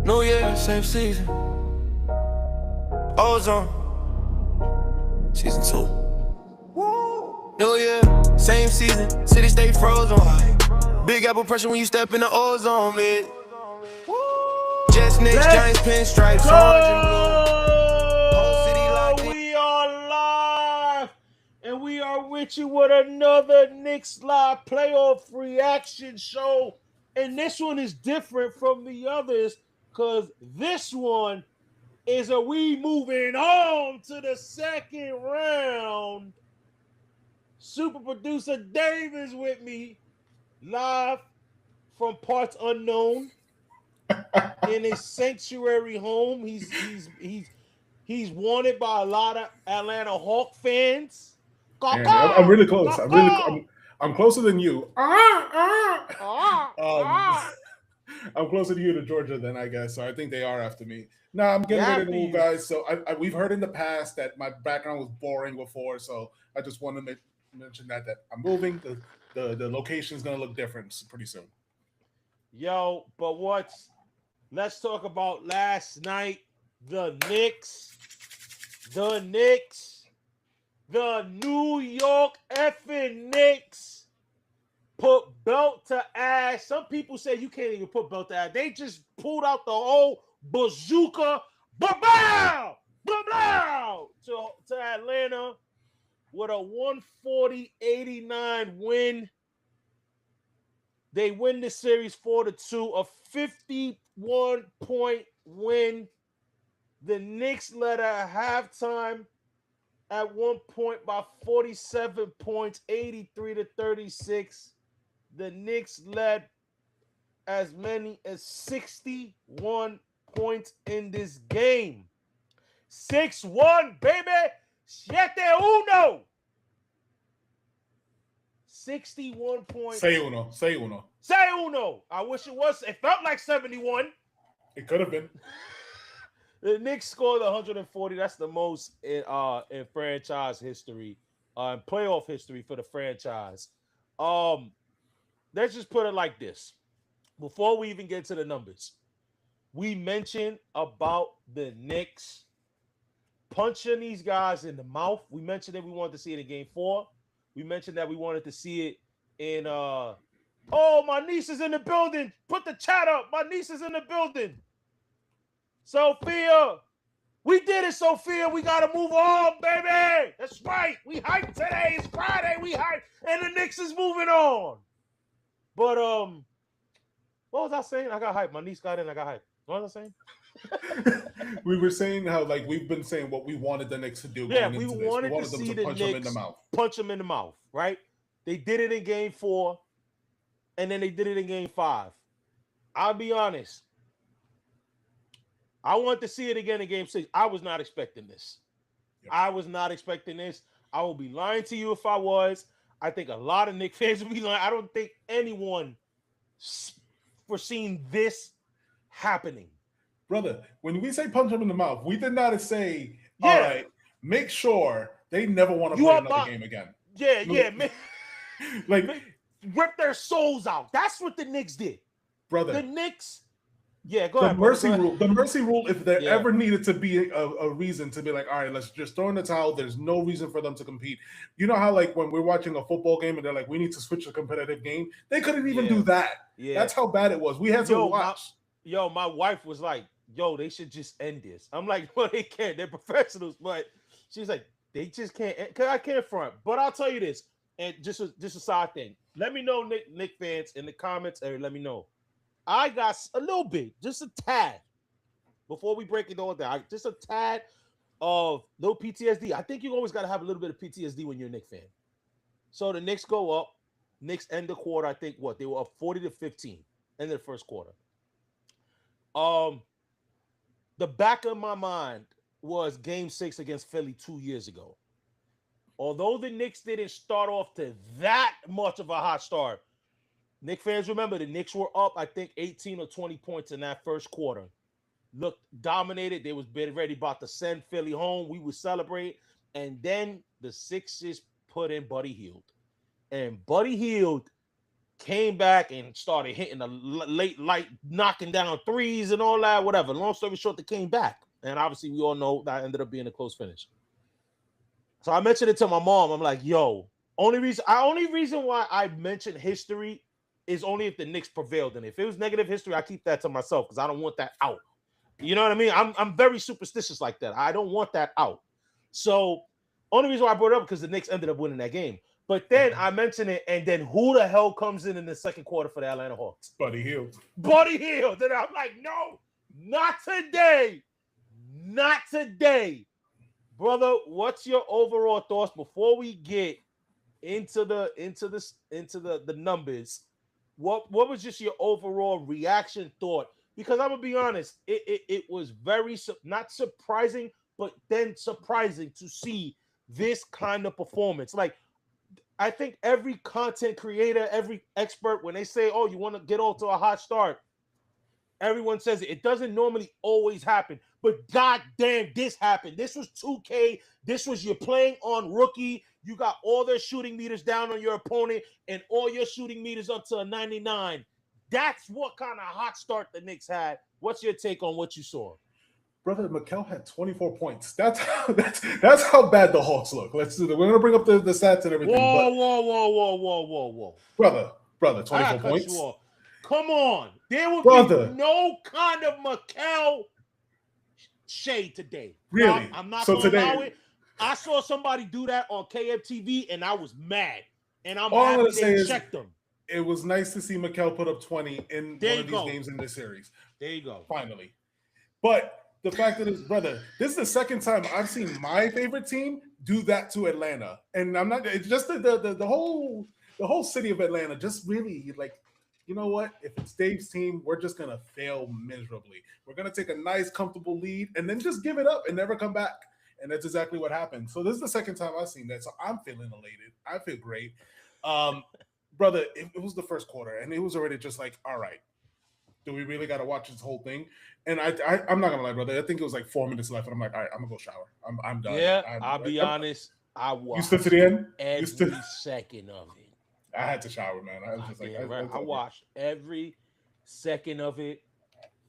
New Year, same season. Ozone, season 2. New Year, same season. City stay frozen. Big apple pressure when you step in the ozone, man. Jets, Knicks, Giants, pinstripes, orange and blue. Whole city locked in. We are live, and we are with you with another Knicks Live playoff reaction show. And this one is different from the others because this one is we moving on to the second round. Super producer Dave is with me live from parts unknown in his sanctuary home. He's wanted by a lot of Atlanta Hawk fans. Man, I'm really close. I'm closer than you. I'm closer to you to Georgia than I guess. So I think they are after me. Nah, I'm getting ready to move, guys. So we've heard in the past that my background was boring before, so I just want to mention that I'm moving. The location is going to look different pretty soon. Yo, but let's talk about last night. The Knicks, the New York effing Knicks put belt to ass. Some people say you can't even put belt to ass. They just pulled out the whole bazooka, ba-bow, to Atlanta with a 140-89 win. They win the series 4-2, a 51-point win. The Knicks led at halftime at one point by 47 points, 83-36. The Knicks led as many as 61 points in this game. 6-1, baby. 7-1. 61 points. Say uno. I wish it was. It felt like 71. It could have been. The Knicks scored 140. That's the most in franchise history, in playoff history for the franchise. Let's just put it like this. Before we even get to the numbers, we mentioned about the Knicks punching these guys in the mouth. We mentioned that we wanted to see it in Game 4. We mentioned that we wanted to see it in oh, my niece is in the building. Put the chat up. My niece is in the building. Sophia, we did it, Sophia. We got to move on, baby. That's right. We hyped today. It's Friday. We hyped, and the Knicks is moving on. But what was I saying? I got hyped. My niece got in. I got hyped. What was I saying? We were saying how we've been saying what we wanted the Knicks to do. Yeah, we wanted to see the Knicks punch them in the mouth, right? They did it in Game 4, and then they did it in Game 5. I'll be honest. I want to see it again in Game 6. I was not expecting this. Yep. I was not expecting this. I will be lying to you if I was. I think a lot of Knicks fans will be lying. I don't think anyone foreseen this happening. Brother, when we say punch them in the mouth, we did not say, all right, make sure they never want to play another game again. Yeah. Rip their souls out. That's what the Knicks did. Brother. The Knicks... Yeah, go ahead. The mercy rule, if there ever needed to be a reason to be like, all right, let's just throw in the towel. There's no reason for them to compete. You know how when we're watching a football game and they're like, we need to switch a competitive game? They couldn't even do that. Yeah. That's how bad it was. We had to watch. My wife was like, they should just end this. I'm like, well, they can't. They're professionals. But she's like, they just can't. Because I can't front. But I'll tell you this, and just a side thing. Let me know, Knick fans, in the comments, or let me know. I got a little bit, just a tad, before we break it all down, just a tad of little PTSD. I think you always got to have a little bit of PTSD when you're a Knicks fan. So the Knicks go up. Knicks end the quarter, I think, they were up 40-15 in the first quarter. The back of my mind was Game 6 against Philly 2 years ago. Although the Knicks didn't start off to that much of a hot start, Knicks fans remember the Knicks were up, I think, 18 or 20 points in that first quarter. Looked dominated. They was ready about to send Philly home. We would celebrate. And then the Sixers put in Buddy Hield. And Buddy Hield came back and started hitting the late light, knocking down threes and all that, whatever. Long story short, they came back. And obviously, we all know that ended up being a close finish. So I mentioned it to my mom. I'm like, yo, only reason why I mentioned history is only if the Knicks prevailed. And if it was negative history, I keep that to myself because I don't want that out. You know what I mean? I'm very superstitious like that. I don't want that out. So only reason why I brought it up because the Knicks ended up winning that game. But then I mentioned it, and then who the hell comes in the second quarter for the Atlanta Hawks? Buddy Hield. Buddy Hield. And I'm like, no, not today. Not today. Brother, what's your overall thoughts before we get into the numbers? What was just your overall reaction thought? Because I'm gonna be honest, it was very not surprising, but then surprising to see this kind of performance. Like, I think every content creator, every expert, when they say, "Oh, you want to get off to a hot start," everyone says it. It doesn't normally always happen, but goddamn, this happened. This was 2K. This was you're playing on rookie. You got all their shooting meters down on your opponent and all your shooting meters up to a 99. That's what kind of hot start the Knicks had. What's your take on what you saw? Brother, Mikal had 24 points. That's how bad the Hawks look. Let's do that. We're gonna bring up the stats and everything. Whoa. Brother, 24 points. Come on. There will be no kind of Mikal shade today. Really? I'm not so going to today, allow it. I saw somebody do that on KFTV, and I was mad. And I'm all happy I'm say they is, checked them. It was nice to see Mikal put up 20 in one of these games in this series. There you go. Finally. But the fact that it's, brother, this is the second time I've seen my favorite team do that to Atlanta. And I'm not, it's just the whole city of Atlanta just really like, you know what? If it's Dave's team, we're just going to fail miserably. We're going to take a nice, comfortable lead and then just give it up and never come back. And that's exactly what happened. So this is the second time I've seen that. So I'm feeling elated. I feel great. Brother, it was the first quarter, and it was already just like, all right, do we really got to watch this whole thing? And I'm not going to lie, brother. I think it was like 4 minutes left, and I'm like, all right, I'm going to go shower. I'm done. Yeah, I'll be honest. I watched you stood to the end? every second of it. I had to shower, man. I was just like, I watched every second of it,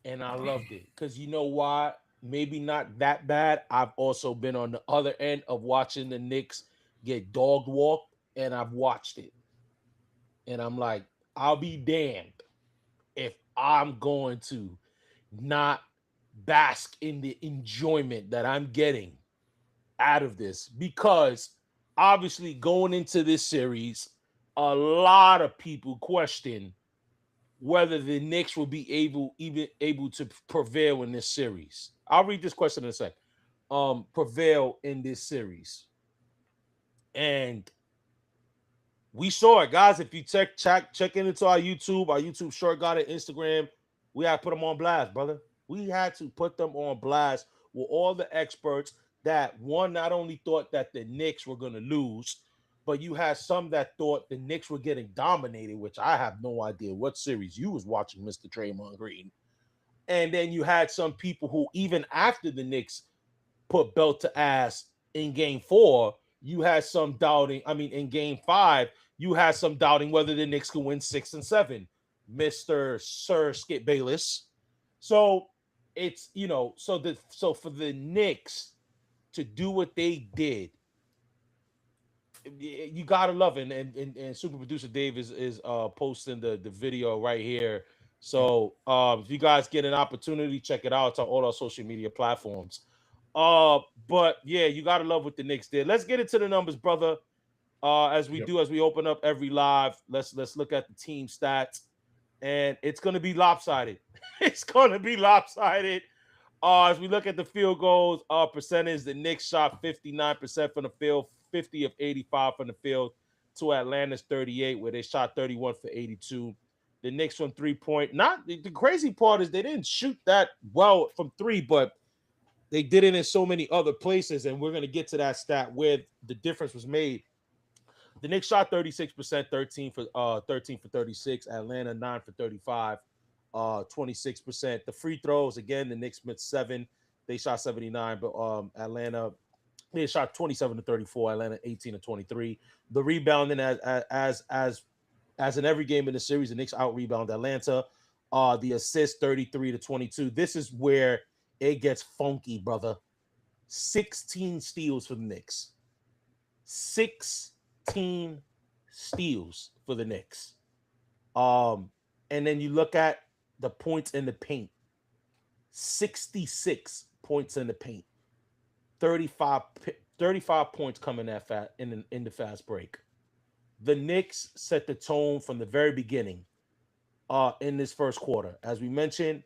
and I loved it. Because you know why? Maybe not that bad. I've also been on the other end of watching the Knicks get dog walked, and I've watched it. And I'm like, I'll be damned if I'm going to not bask in the enjoyment that I'm getting out of this. Because obviously going into this series, a lot of people question whether the Knicks will be able to prevail in this series. I'll read this question in a sec. Prevail in this series. And we saw it, guys. If you check into our YouTube short got it, Instagram, we had to put them on blast, brother. We had to put them on blast with all the experts that one not only thought that the Knicks were going to lose, but you had some that thought the Knicks were getting dominated, which I have no idea what series you was watching, Mr. Draymond Green. And then you had some people who, even after the Knicks put belt to ass in game 4, you had some doubting. I mean, in game 5, you had some doubting whether the Knicks could win 6 and 7, Mr. Sir Skip Bayless. So it's, so for the Knicks to do what they did, you gotta love it. And super producer Dave is posting the video right here. So if you guys get an opportunity, check it out on all our social media platforms. But yeah, you gotta love what the Knicks did. Let's get into the numbers, brother. As we open up every live, let's look at the team stats, and it's gonna be lopsided. It's gonna be lopsided. As we look at the field goals percentage, the Knicks shot 59% from the field, 50 of 85 from the field, to Atlanta's 38, where they shot 31 for 82. The Knicks from 3-point. Not the crazy part is they didn't shoot that well from 3, but they did it in so many other places, and we're gonna get to that stat where the difference was made. The Knicks shot 36%, 13 for 36. Atlanta 9 for 35, 26%. The free throws, again, the Knicks missed 7. They shot 79, but Atlanta, they shot 27 to 34. Atlanta 18 to 23. The rebounding as As in every game in the series, the Knicks out-rebound Atlanta. The assist 33-22. This is where it gets funky, brother. 16 steals for the Knicks. 16 steals for the Knicks. And then you look at the points in the paint. 66 points in the paint. 35 points coming in the fast break. The Knicks set the tone from the very beginning in this first quarter. As we mentioned,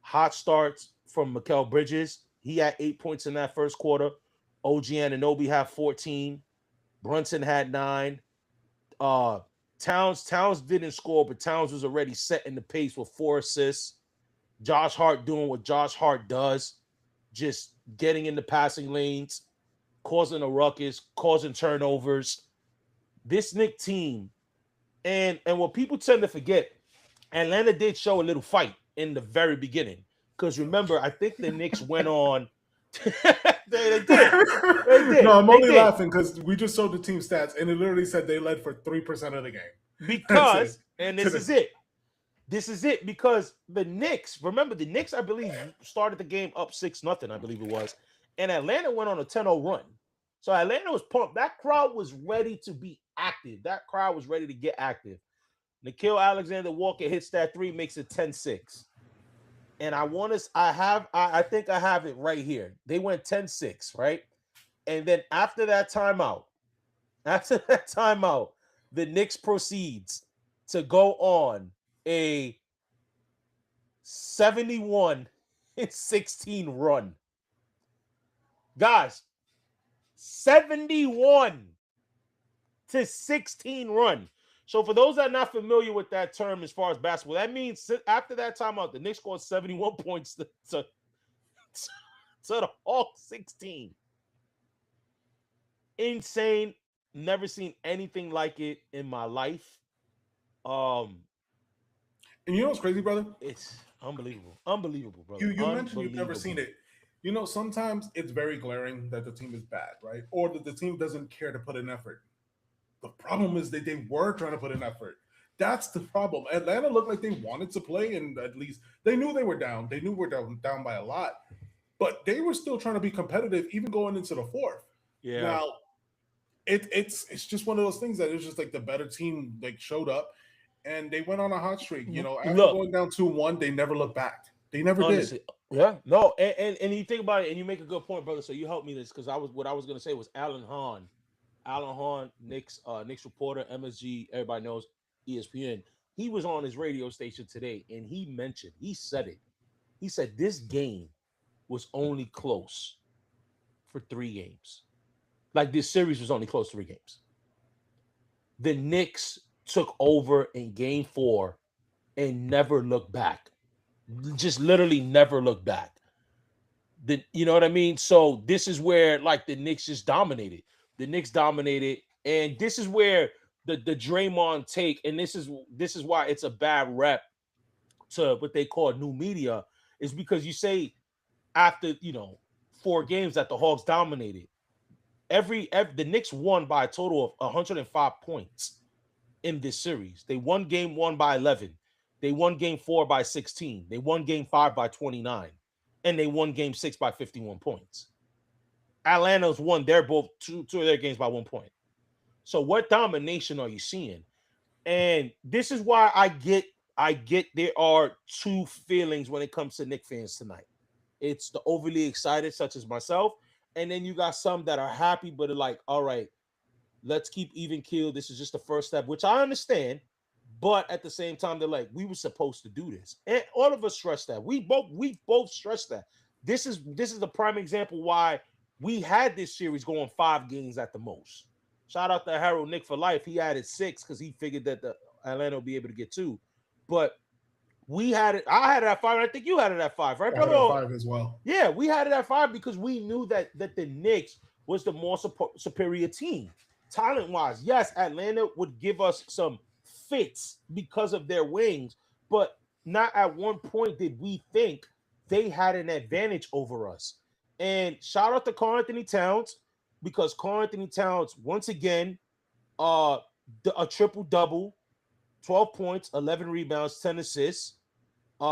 hot starts from Mikal Bridges. He had 8 points in that first quarter. OG Anunoby had 14. Brunson had 9. Towns didn't score, but Towns was already setting the pace with 4 assists. Josh Hart doing what Josh Hart does, just getting in the passing lanes, causing a ruckus, causing turnovers. This Knicks team, and what people tend to forget, Atlanta did show a little fight in the very beginning. Because remember, I think the Knicks went on. they did. No, I'm only laughing because we just showed the team stats, and it literally said they led for 3% of the game. Because, and this is it. This is it because the Knicks, remember the Knicks, I believe, started the game up 6-0, I believe it was. And Atlanta went on a 10-0 run. So Atlanta was pumped. That crowd was ready to be active. That crowd was ready to get active. Nickeil Alexander-Walker hits that 3, makes it 10-6. And I think I have it right here. They went 10-6, right? And then after that timeout, the Knicks proceeds to go on a 71-16 run. Guys, 71-16 run. So for those that are not familiar with that term as far as basketball, that means after that timeout, the Knicks scored 71 points to the Hawks 16. Insane. Never seen anything like it in my life. And you know what's crazy, brother? It's unbelievable. Unbelievable, brother. You mentioned you've never seen it. You know, sometimes it's very glaring that the team is bad, right? Or that the team doesn't care to put in effort. The problem is that they were trying to put in effort. That's the problem. Atlanta looked like they wanted to play, and at least they knew they were down. They knew we're down by a lot. But they were still trying to be competitive, even going into the fourth. Yeah. Now, it's just one of those things that it's just like the better team showed up, and they went on a hot streak. You know, after going down 2-1, they never looked back. They never did. Yeah, no, and you think about it, and you make a good point, brother. So you helped me this because what I was going to say was Alan Hahn, Knicks reporter, MSG, everybody knows, ESPN. He was on his radio station today, and he said it. He said this game was only close for 3 games. Like this series was only close 3 games. The Knicks took over in game 4 and never looked back. Just literally never looked back. You know what I mean? So this is where the Knicks just dominated. The Knicks dominated, and this is where the Draymond take, and this is why it's a bad rep to what they call new media, is because you say after 4 games that the Hawks dominated. The Knicks won by a total of 105 points in this series. They won game 1 by 11. They won game 4 by 16. They won game 5 by 29. And they won game 6 by 51 points. Atlanta's won two of their games by 1 point. So what domination are you seeing? And this is why I get there are 2 feelings when it comes to Knicks fans tonight. It's the overly excited, such as myself, and then you got some that are happy, but are like, all right, let's keep even keel. This is just the first step, which I understand. But at the same time, they're like, we were supposed to do this. And all of us stress that. We both stress that. This is the prime example why we had this series going 5 games at the most. Shout out to Harold Nick for life. He added 6 because he figured that the Atlanta would be able to get 2. But we had it. I had it at 5. And I think you had it at 5, right, brother? I had it at 5 as well. Yeah, we had it at 5 because we knew that the Knicks was the more superior team. Talent-wise, yes, Atlanta would give us some fits because of their wings, but not at one point did we think they had an advantage over us. And shout out to Karl-Anthony Towns, because Karl-Anthony Towns, once again, a triple-double, 12 points, 11 rebounds, 10 assists.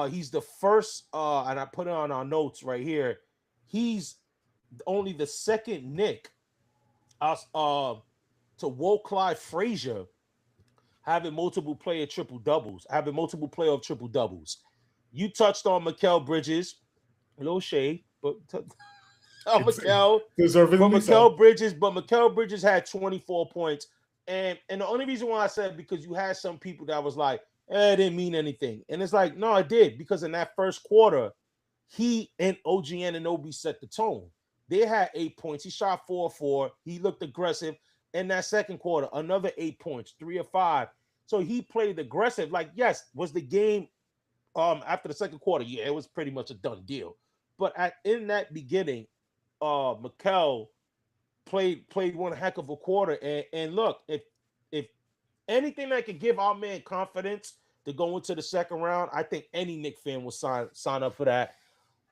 He's the first, and I put it on our notes right here. He's only the second Knick to Will Clyde Frazier having multiple player triple doubles, having multiple playoff triple doubles. You touched on Mikal Bridges, a little shade, but Mikal Bridges, but Mikal Bridges had 24 points. And the only reason why I said because you had some people that was like, it didn't mean anything. And it's like, no, it did, because in that first quarter, he and OG Anunoby set the tone. They had 8 points. He shot 4-4. He looked aggressive. In that second quarter, another 8 points, 3 of 5. So he played aggressive. Like, yes, was the game after the second quarter? Yeah, it was pretty much a done deal. But in that beginning, Mikal played one heck of a quarter. And look, if anything that could give our man confidence to go into the second round, I think any Knicks fan will sign up for that.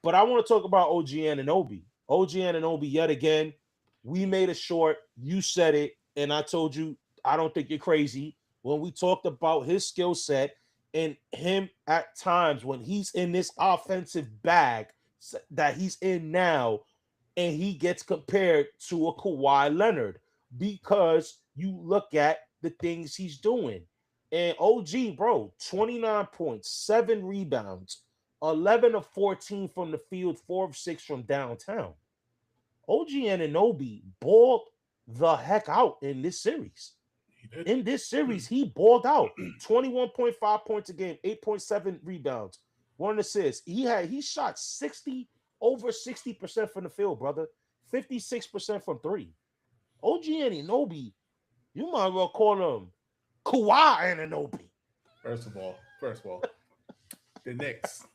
But I want to talk about OG Anunoby. OG Anunoby, yet again, we made a short. You said it, and I told you I don't think you're crazy when we talked about his skill set and him at times when he's in this offensive bag that he's in now, and he gets compared to a Kawhi Leonard because you look at the things he's doing. And OG, bro, 29 points, 7 rebounds, 11 of 14 from the field, 4 of 6 from downtown. OG Anunoby balled the heck out in this series. In this series, he balled out. 21.5 points a game, 8.7 rebounds, 1 assist. He shot over 60% from the field, brother. 56% from 3. OG Anunoby, you might well call him Kawhi Anunoby. First of all, the Knicks.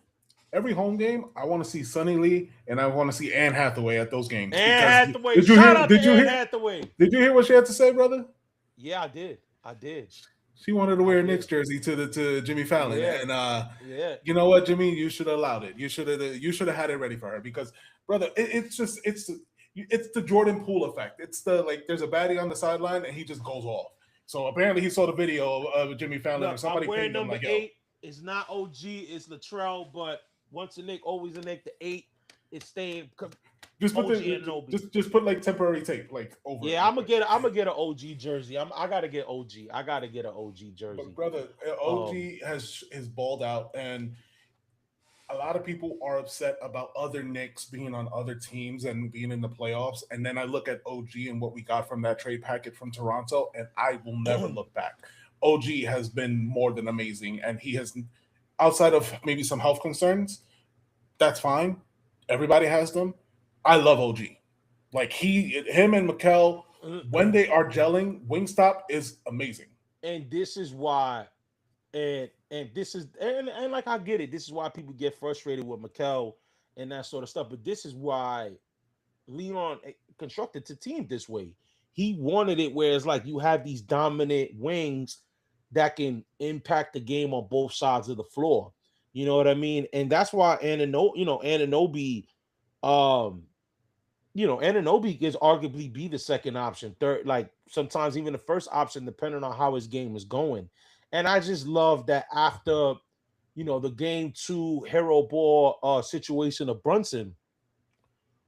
Every home game, I want to see Sonny Lee and I want to see Anne Hathaway at those games. Anne Hathaway. Shout out to Anne Hathaway. Did you hear what she had to say, brother? Yeah, I did. She wanted to wear a Knicks jersey to Jimmy Fallon, and you know what, Jimmy, you should have allowed it. You should have had it ready for her because, brother, it's the Jordan Poole effect. It's the there's a baddie on the sideline and he just goes off. So apparently he saw the video of Jimmy Fallon or somebody. I'm wearing number 8. It's not OG, it's Latrell, but once a Knick, always a Knick. The 8 is staying. Just put like temporary tape over. Yeah, I'm gonna get an OG jersey. I gotta get OG. I gotta get an OG jersey. But brother, OG has balled out, and a lot of people are upset about other Knicks being on other teams and being in the playoffs. And then I look at OG and what we got from that trade packet from Toronto, and I will never look back. OG has been more than amazing, and he has, outside of maybe some health concerns, that's fine. Everybody has them. I love OG. Him and Mikal, when they are gelling, Wingstop is amazing. And this is why, and like I get it. This is why people get frustrated with Mikal and that sort of stuff. But this is why Leon constructed the team this way. He wanted it where it's like you have these dominant wings that can impact the game on both sides of the floor. You know what I mean? And that's why Anunoby is arguably be the second option, third, like sometimes even the first option, depending on how his game is going. And I just love that after, the game 2 hero ball situation of Brunson,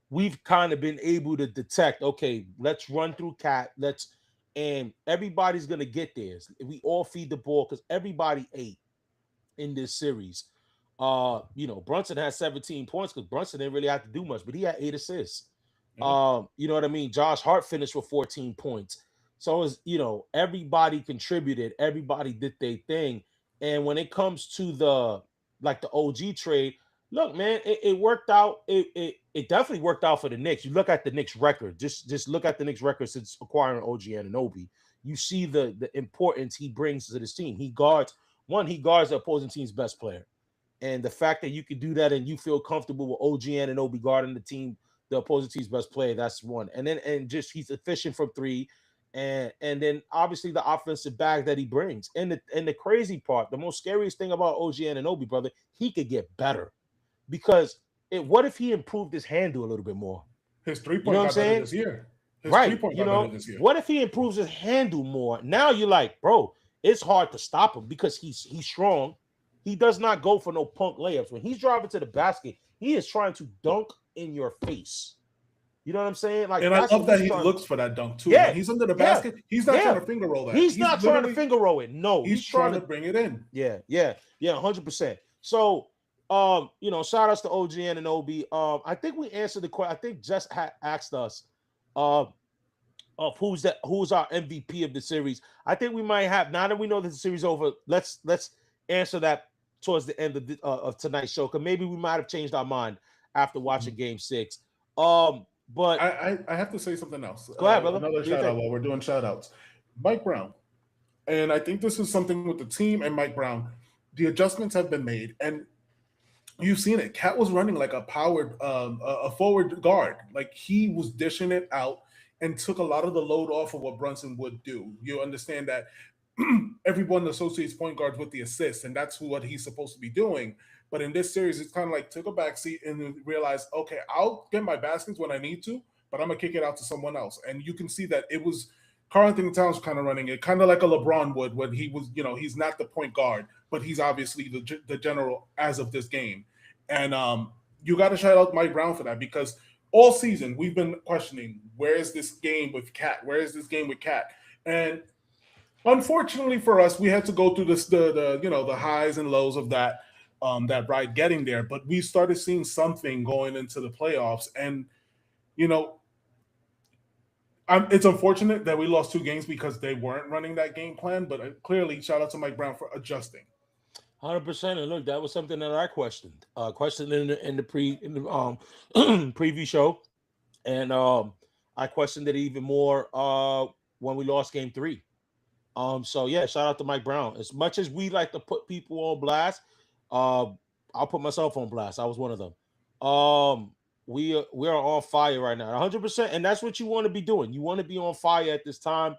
we've kind of been able to detect, okay, let's run through Cat, and everybody's going to get theirs. We all feed the ball because everybody ate in this series. Brunson had 17 points because Brunson didn't really have to do much, but he had 8 assists. You know what I mean? Josh Hart finished with 14 points. So it was, everybody contributed, everybody did their thing. And when it comes to the OG trade, look, man, it worked out. It definitely worked out for the Knicks. You look at the Knicks record, just look at the Knicks record since acquiring OG Anunoby. You see the importance he brings to this team. He guards the opposing team's best player. And the fact that you can do that and you feel comfortable with OG Anunoby guarding the opposing team's best player, that's one. And then he's efficient from 3. And then obviously the offensive bag that he brings. And the crazy part, the most scariest thing about OG Anunoby, brother, he could get better. Because what if he improved his handle a little bit more? His 3-point got better this year. What if he improves his handle more? Now you're like, bro, it's hard to stop him because he's strong. He does not go for no punk layups. When he's driving to the basket, he is trying to dunk in your face. You know what I'm saying? Like, and I that's love what that he trying. looks for that dunk too. Yeah, When he's under the yeah, basket, he's not trying to finger roll that. He's not trying to finger roll it. No, he's trying to bring it in. Yeah, 100%. So, shout outs to OG Anunoby. I think we answered the question. I think Jess asked us, of who's our MVP of the series. I think we might have, now that we know that the series over, let's answer that towards the end of tonight's show, because maybe we might have changed our mind after watching Game 6. But I have to say something else. Go ahead, brother. Another shout out while we're doing shout outs. Mike Brown. And I think this is something with the team and Mike Brown. The adjustments have been made, and you've seen it. Cat was running like a forward guard. Like, he was dishing it out and took a lot of the load off of what Brunson would do. You understand that everyone associates point guards with the assist, and that's what he's supposed to be doing. But in this series, it's kind of like took a backseat and realized, okay, I'll get my baskets when I need to, but I'm going to kick it out to someone else. And you can see that it was Karl-Anthony Towns kind of running it, kind of like a LeBron would when he was, he's not the point guard, but he's obviously the general as of this game. And you got to shout out Mike Brown for that, because all season we've been questioning, where is this game with Cat? Where is this game with Cat? And unfortunately for us, we had to go through the highs and lows of that ride getting there. But we started seeing something going into the playoffs, and it's unfortunate that we lost 2 games because they weren't running that game plan. But clearly, shout out to Mike Brown for adjusting. 100%. And look, that was something that I questioned in the preview show, and I questioned it even more when we lost Game 3. So yeah, shout out to Mike Brown. As much as we like to put people on blast, I'll put myself on blast. I was one of them. We are on fire right now, 100%, and that's what you want to be doing. You want to be on fire at this time.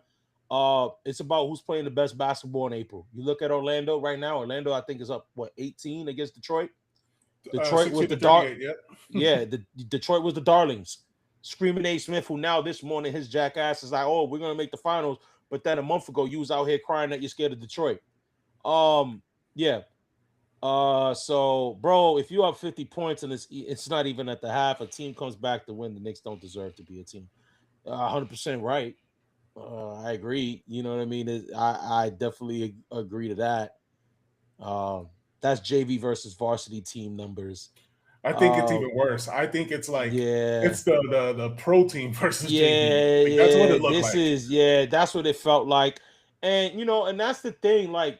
It's about who's playing the best basketball in April. You look at Orlando right now. Orlando, I think, is up 18 against Detroit. Detroit was the dark. Yeah, Detroit was the darlings. Screaming A. Smith, who now this morning his jackass is like, oh, we're gonna make the finals. But then a month ago, you was out here crying that you're scared of Detroit. Yeah. So, bro, if you have 50 points and it's not even at the half, a team comes back to win, the Knicks don't deserve to be a team. 100% right. I agree. You know what I mean? I definitely agree to that. That's JV versus varsity team numbers. I think it's even worse. I think it's like it's the pro team versus JV. Like, that's what it looked like. That's what it felt like. And and that's the thing, like,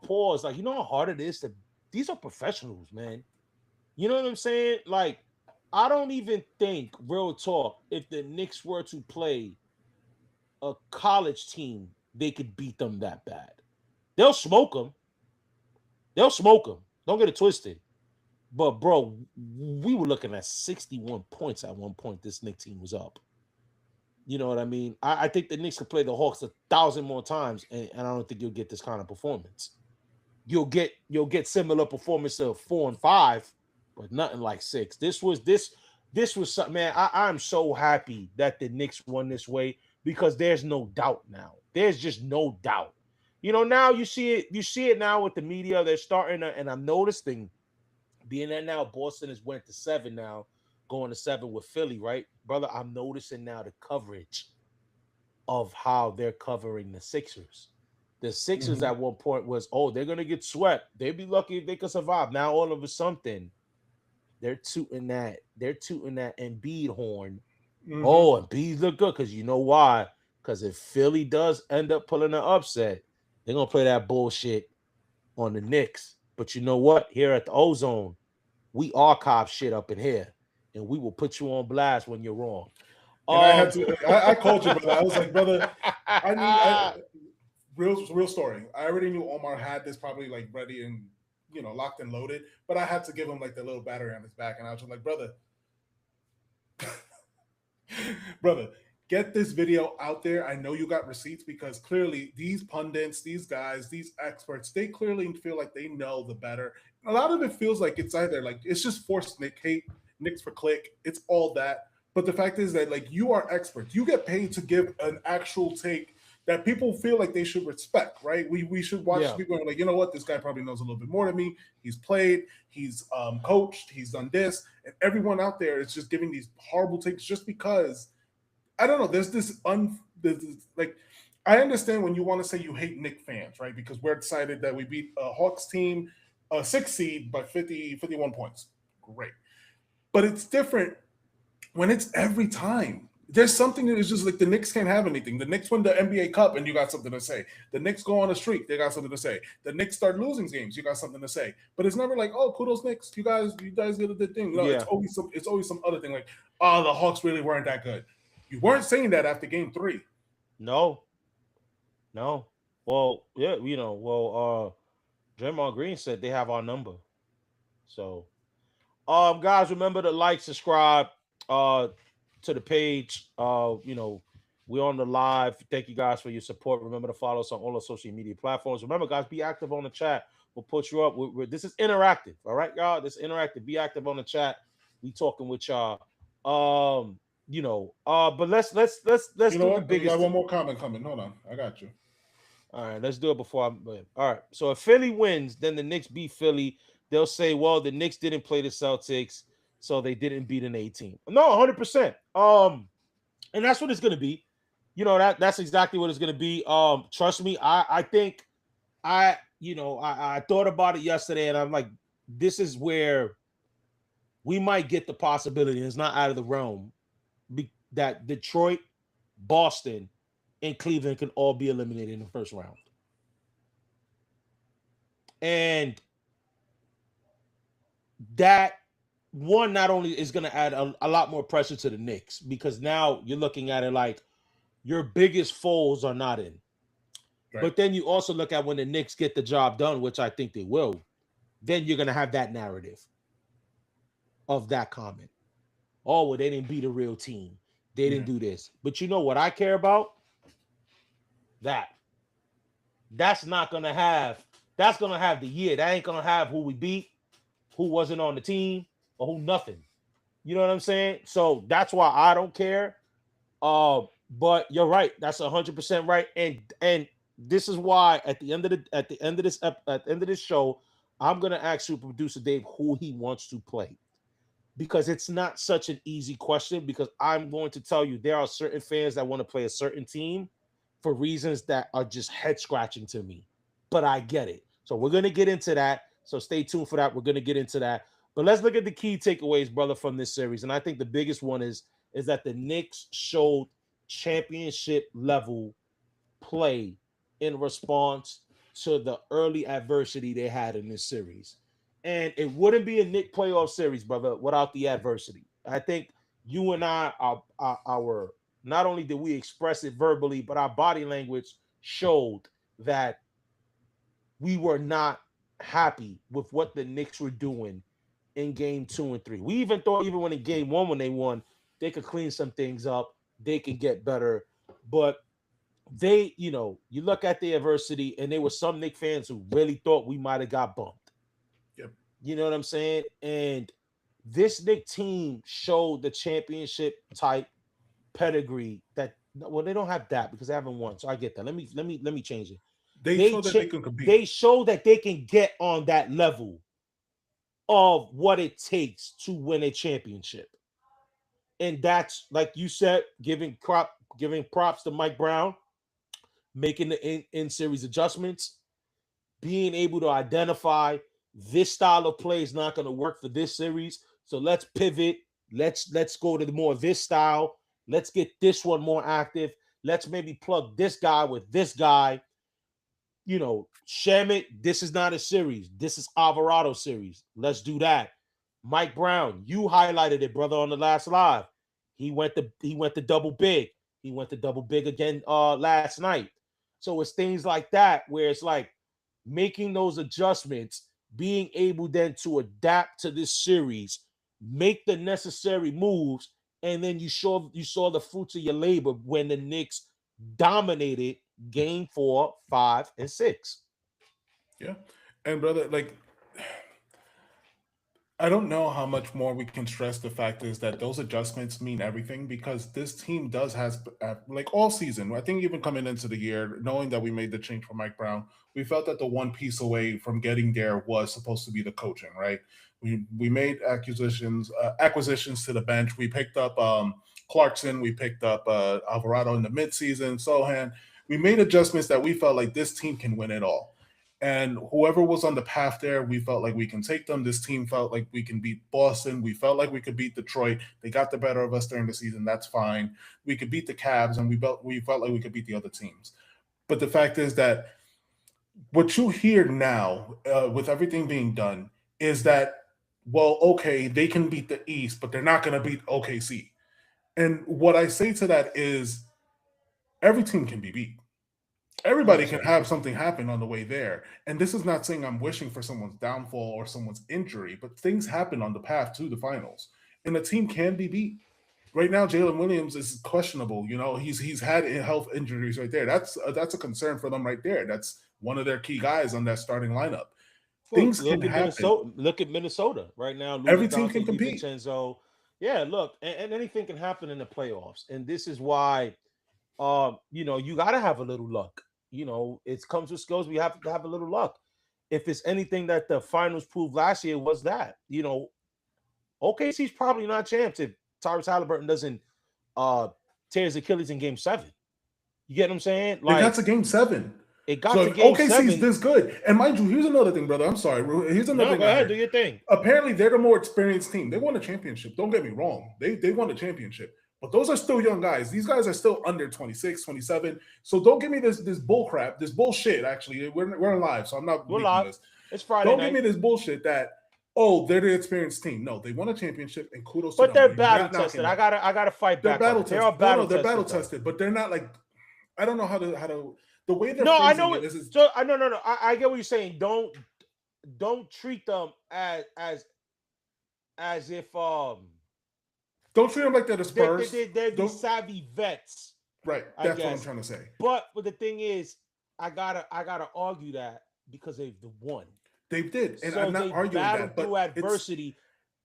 pause, like, how hard it is these are professionals, man. You know what I'm saying? Like, I don't even think, real talk, if the Knicks were to play a college team, they could beat them that bad. They'll smoke them. Don't get it twisted. But, bro, we were looking at 61 points at one point. This Knicks team was up. You know what I mean? I think the Knicks could play the Hawks 1,000 more times, and I don't think you'll get this kind of performance. You'll get similar performance of 4 and 5, but nothing like 6. This was something, man. I'm so happy that the Knicks won this way, because there's no doubt now. There's just no doubt. Now you see it now with the media. They're starting to, and I'm noticing, being that now Boston has went to 7 now, going to 7 with Philly, right? Brother, I'm noticing now the coverage of how they're covering the Sixers. The Sixers at one point was, they're going to get swept. They'd be lucky if they could survive. Now, all of a sudden, they're tooting that Embiid horn. Mm-hmm. Oh, Embiid look good, because you know why? Because if Philly does end up pulling an upset, they're going to play that bullshit on the Knicks. But you know what? Here at the Ozone, we archive shit up in here, and we will put you on blast when you're wrong. And I called you, brother. I was like, brother, real story. I already knew Omar had this probably like ready and locked and loaded, but I had to give him like the little battery on his back, and I was just like, brother, get this video out there. I know you got receipts, because clearly these pundits, these guys, these experts, they clearly feel like they know the better. A lot of it feels like it's either like it's just forced Nick hate, Knicks for click. It's all that. But the fact is that, like, you are experts. You get paid to give an actual take that people feel like they should respect, right? We should watch people and like, you know what, this guy probably knows a little bit more than me. He's played, he's coached, he's done this, and everyone out there is just giving these horrible takes just because I don't know. There's this like I understand when you want to say you hate Knicks fans, right? Because we're excited that we beat a Hawks team, a 6th seed by 51 points. Great. But it's different when it's every time. There's something that is just like the Knicks can't have anything. The Knicks win the NBA Cup and you got something to say. The Knicks go on a streak, they got something to say. The Knicks start losing games, you got something to say. But it's never like, oh, kudos Knicks, you guys did a good thing. No, it's always some other thing like, oh, the Hawks really weren't that good. You weren't saying that after game 3. No. Well, yeah, Draymond Green said they have our number. So, guys, remember to like, subscribe, to the page. We're on the live. Thank you guys for your support. Remember to follow us on all the social media platforms. Remember, guys, be active on the chat. We'll put you up. This is interactive. All right, y'all. This is interactive. Be active on the chat. We talking with y'all. But let's do the biggest. We got one more comment coming. Hold on, I got you. All right, let's do it before all right. So if Philly wins, then the Knicks beat Philly. They'll say, well, the Knicks didn't play the Celtics, so they didn't beat an A team. No, 100%. And that's what it's gonna be. That's exactly what it's gonna be. Trust me, I think I thought about it yesterday, and I'm like, this is where we might get the possibility. It's not out of the realm that Detroit, Boston, and Cleveland can all be eliminated in the first round. And that one not only is going to add a lot more pressure to the Knicks, because now you're looking at it like your biggest foes are not in. Right. But then you also look at when the Knicks get the job done, which I think they will, then you're going to have that narrative of that comment. Oh, well, they didn't beat a real team. They didn't do this. But you know what I care about? That's not going to have, that's going to have the year. That ain't going to have who we beat, who wasn't on the team, or who nothing. You know what I'm saying? So that's why I don't care. But you're right. That's 100% right. And this is why at the end of this show, I'm going to ask super producer Dave who he wants to play. Because it's not such an easy question, because I'm going to tell you there are certain fans that want to play a certain team for reasons that are just head scratching to me. But I get it. So we're going to get into that. So stay tuned for that. We're going to get into that. But let's look at the key takeaways, brother, from this series. And I think the biggest one is that the Knicks showed championship level play in response to the early adversity they had in this series. And it wouldn't be a Knicks playoff series, brother, without the adversity. I think you and I, our not only did we express it verbally, but our body language showed that we were not happy with what the Knicks were doing in game 2 and 3. We even thought even when in game 1, when they won, they could clean some things up. They could get better. But they, you look at the adversity, and there were some Knicks fans who really thought we might have got bumped. Yep. You know what I'm saying? And this Knicks team showed the championship type pedigree that, well, they don't have that because they haven't won. So I get that. Let me change it. They show that they can compete. They show that they can get on that level of what it takes to win a championship. And that's, like you said, giving props to Mike Brown, making the in-series adjustments, being able to identify this style of play is not going to work for this series. So let's pivot. Let's go to the more of this style. Let's get this one more active. Let's maybe plug this guy with this guy. Shamit, this is not a series. This is Alvarado series. Let's do that. Mike Brown, you highlighted it, brother, on the last live. He went to double big. He went to double big again last night. So it's things like that where it's like making those adjustments, being able then to adapt to this series, make the necessary moves, and then you saw the fruits of your labor when the Knicks dominated game 4, 5, and 6. Yeah. And brother, like I don't know how much more we can stress the fact is that those adjustments mean everything because this team does has like all season. I think even coming into the year, knowing that we made the change for Mike Brown, we felt that the one piece away from getting there was supposed to be the coaching, right? We made acquisitions to the bench. We picked up Clarkson, we picked up Alvarado in the midseason, Sohan. We made adjustments that we felt like this team can win it all. And whoever was on the path there, we felt like we can take them. This team felt like we can beat Boston. We felt like we could beat Detroit. They got the better of us during the season. That's fine. We could beat the Cavs, and we felt like we could beat the other teams. But the fact is that what you hear now, with everything being done, is that, well, okay, they can beat the East, but they're not going to beat OKC. And what I say to that is every team can be beat. Everybody can have something happen on the way there. And this is not saying I'm wishing for someone's downfall or someone's injury, but things happen on the path to the finals. And a team can be beat. Right now, Jalen Williams is questionable. You know, he's had health injuries right there. That's a concern for them right there. That's one of their key guys on that starting lineup. Things can happen. Look at Minnesota right now. Every team can compete. Vincenzo. Yeah, look, and anything can happen in the playoffs. And this is why, you got to have a little luck. It comes with skills. We have to have a little luck. If it's anything that the finals proved last year was that, OKC's probably not champs if Tyrese Halliburton doesn't tear his Achilles in Game 7. You get what I'm saying? Like, it got to Game 7. It got to Game 7. OKC's this good. And mind you, here's another thing, brother. I'm sorry. Here's another thing. Go ahead, do your thing. Apparently, they're the more experienced team. They won a championship. Don't get me wrong. They won a championship. But those are still young guys. These guys are still under 26, 27. So don't give me this bull crap, this bullshit, actually. We're live, so I'm not live. This. It's Friday Don't night. give me this bullshit that, they're the experienced team. No, they won a championship, and kudos to them. But they're battle tested. I gotta fight back. They're battle tested, but they're not like, I don't know how to the way they're I know it. So no. I get what you're saying. Don't treat them as if don't treat them like they're the Spurs. They're the savvy vets. Right. That's what I'm trying to say. But the thing is, I gotta argue that because they've won. They did. And so I'm not arguing that. But through adversity,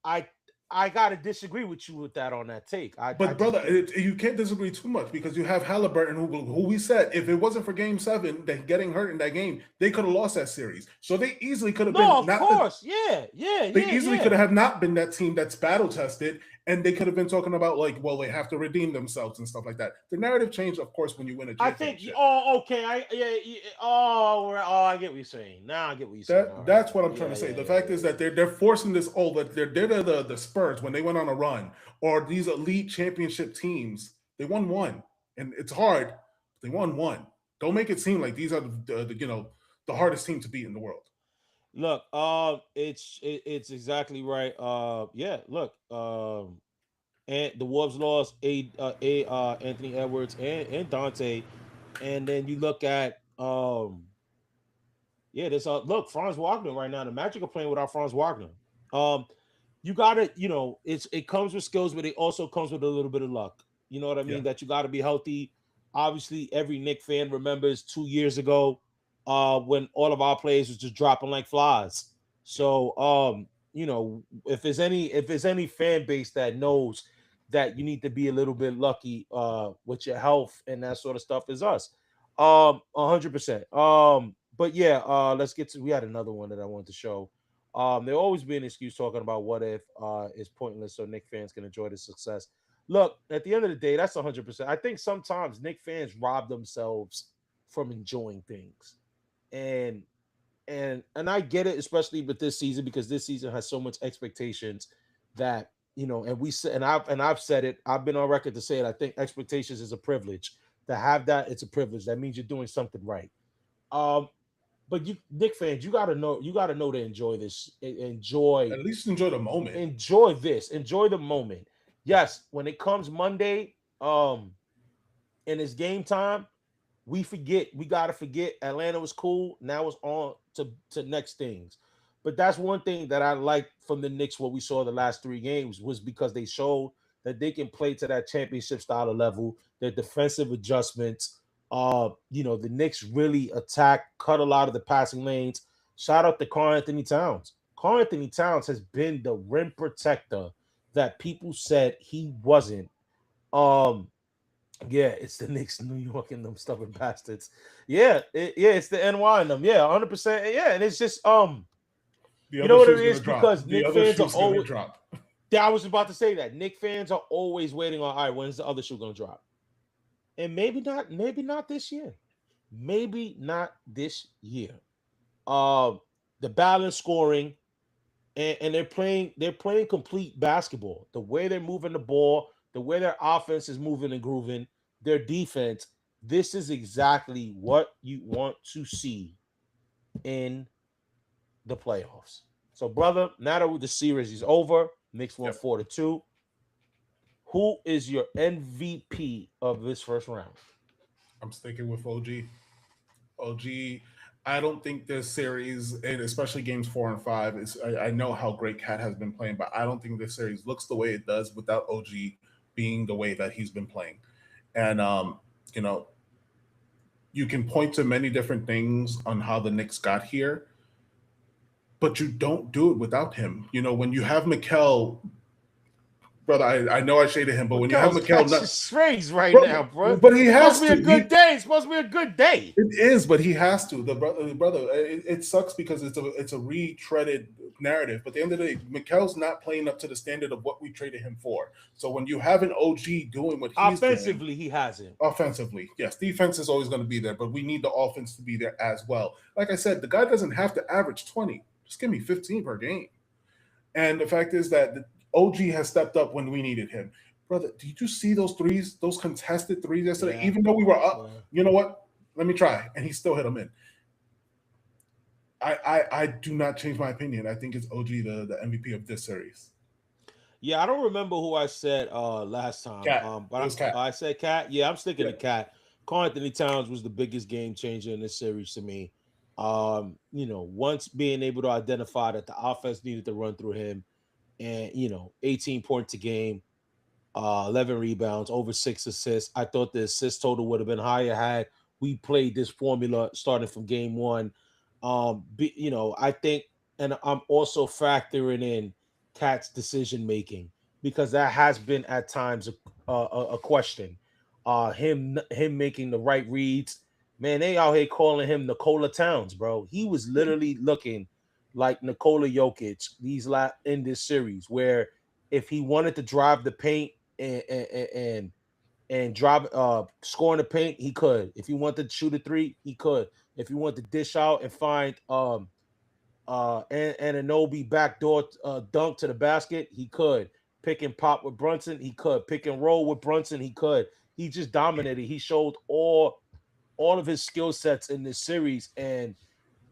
I gotta disagree with you with that on that take. You can't disagree too much because you have Halliburton, who we said if it wasn't for Game 7, that getting hurt in that game, they could have lost that series. So they easily could have been. No, of course, They easily could have not been that team that's battle tested, and they could have been talking about like, well, they have to redeem themselves and stuff like that. The narrative changed, of course, when you win a championship. I get what you're saying. Now I get what you're saying. That's what I'm trying to say. The fact is that they're forcing this. They're the Spurs when they went on a run, or these elite championship teams. They won one, and it's hard. They won one. Don't make it seem like these are the hardest team to beat in the world. Look, it's exactly right. Look, and the Wolves lost Anthony Edwards and Dante, and then you look at look, Franz Wagner right now. The Magic are playing without Franz Wagner. You gotta, it comes with skills, but it also comes with a little bit of luck. You know what I mean? Yeah. That you got to be healthy. Obviously, every Knicks fan remembers 2 years ago when all of our players was just dropping like flies. So, if there's any fan base that knows that you need to be a little bit lucky with your health and that sort of stuff, is us. 100%. But yeah, let's get to. We had another one that I wanted to show. There always be an excuse talking about what if is pointless, so Knicks fans can enjoy the success. Look, at the end of the day, that's 100%. I think sometimes Knicks fans rob themselves from enjoying things, and I get it, especially with this season, because this season has so much expectations that and we said, and I've said it. I've been on record to say it. I think expectations is a privilege. To have that, it's a privilege. That means you're doing something right. But you, Knicks fans, you gotta know to enjoy this. At least enjoy the moment. Enjoy this. Enjoy the moment. Yes, when it comes Monday, and it's game time, we gotta forget Atlanta was cool. Now it's on to next things. But that's one thing that I like from the Knicks. What we saw the last 3 games was because they showed that they can play to that championship style of level. Their defensive adjustments. The Knicks really cut a lot of the passing lanes. Shout out to Karl-Anthony Towns. Karl-Anthony Towns has been the rim protector that people said he wasn't. Um, yeah, it's the Knicks, New York, and them stubborn bastards. Yeah, it's the NY in them. Yeah, 100%. Yeah, and it's just The you know other what it shoe's is gonna drop. because The Knicks other fans are shoe's gonna always. drop. Yeah, I was about to say that Knicks fans are always waiting on. All right, when's the other shoe gonna drop? And maybe not this year. Maybe not this year. Um, the balance scoring, and they're playing complete basketball. The way they're moving the ball, the way their offense is moving and grooving, their defense. This is exactly what you want to see in the playoffs. So, brother, now that the series is over, Knicks won Yep. 4-2. Who is your MVP of this first round? I'm sticking with OG. OG. I don't think this series, and especially games 4 and 5, is. I know how great Cat has been playing, but I don't think this series looks the way it does without OG being the way that he's been playing. And you know, you can point to many different things on how the Knicks got here, but you don't do it without him. When you have Mikel, brother, I know I shaded him, but when you have Mikel's Mikel, catching strays right bro, now, bro. but he It's supposed has to be to. a good day. It's supposed to be a good day. It is, but he has to. The brother, it sucks because it's a retreaded narrative. But at the end of the day, Mikel's not playing up to the standard of what we traded him for. So when you have an OG doing what he's doing, Offensively, he hasn't. offensively, yes, defense is always going to be there, but we need the offense to be there as well. Like I said, the guy doesn't have to average 20. Just give me 15 per game. And the fact is that the OG has stepped up when we needed him. Brother, did you see those threes, those contested threes yesterday? Yeah. Even though we were up, Yeah. you know what? Let me try. And he still hit them in. I do not change my opinion. I think it's OG the MVP of this series. Yeah, I don't remember who I said last time. Cat. It was But Cat. I said Cat. Yeah, I'm sticking Yeah. to Cat. Karl-Anthony Towns was the biggest game changer in this series to me. Once being able to identify that the offense needed to run through him, and 18 points a game, 11 rebounds, over 6 assists. I thought the assist total would have been higher had we played this formula starting from game one. I think, and I'm also factoring in Cat's decision making because that has been at times a question. Him making the right reads. Man, they out here calling him Nikola Towns, bro. He was literally looking like Nikola Jokic in this series, where if he wanted to drive the paint and drive score in the paint, he could. If he wanted to shoot a three, he could. If he wanted to dish out and find and Anunoby backdoor dunk to the basket, he could. Pick and pop with Brunson, he could. Pick and roll with Brunson, he could. He just dominated. He showed all of his skill sets in this series. And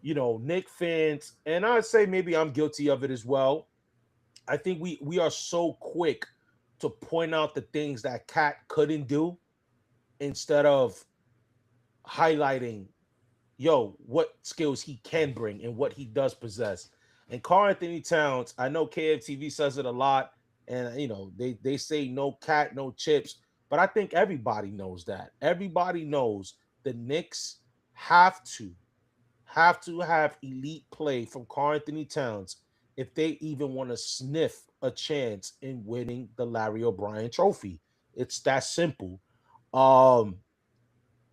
Knick fans, and I'd say maybe I'm guilty of it as well. I think we are so quick to point out the things that Cat couldn't do instead of highlighting, what skills he can bring and what he does possess. And Karl-Anthony Towns, I know KFTV says it a lot, and they say no Cat, no chips, but I think everybody knows that. Everybody knows the Knicks have to have elite play from Karl-Anthony Towns if they even want to sniff a chance in winning the Larry O'Brien Trophy. It's that simple.